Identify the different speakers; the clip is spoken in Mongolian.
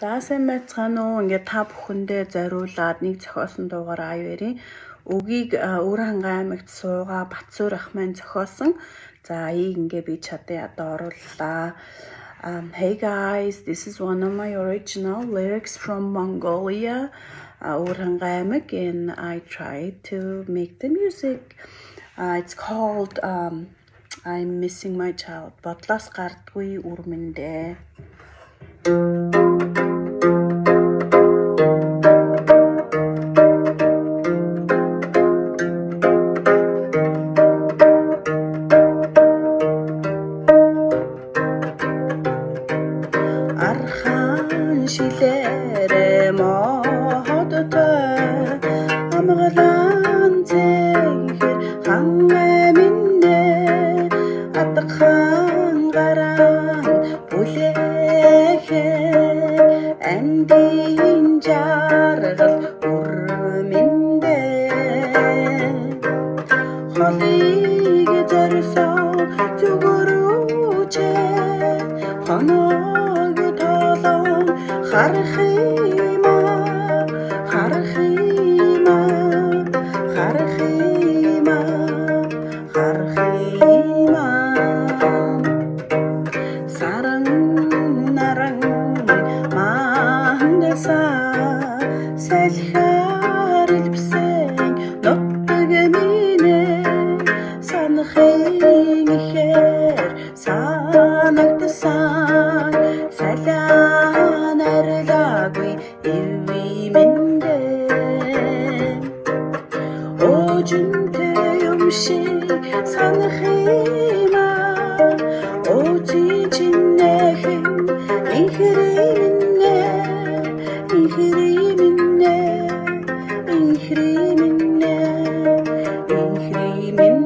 Speaker 1: За сайн байцгаана уу. Ингээд та бүхэндээ зориулаад нэг зохиосон дуугаар аяарыг өгийг Өвөрхангай аймагт суугаа Батсуур ах маань зохиосон. За аяыг ингээ би чадсан ядаа орууллаа. Hey guys, this is one of my original lyrics from Mongolia, Өвөрхангай аймаг, and I tried to make the music. It's called I'm Missing My Child. Бодлоос гардгүй үрмэндээ. Архан шилээрээ мохоттой амгалан зэхэр хангай миндэ атхан гаран бүлэхэ эндин жаргал урминдэ холыг зорсон зүгөрүүчэ хоног толон харахима харахима харахима харахима саран наран мандаса сэлхэр илбсэн нотг минэ санахын ихэр санагдсан салан арлагүй иви миндэ ожинтэй юм шиг санахима очичинэхэн инхриминэ инхриминэ инхриминэ инхриминэ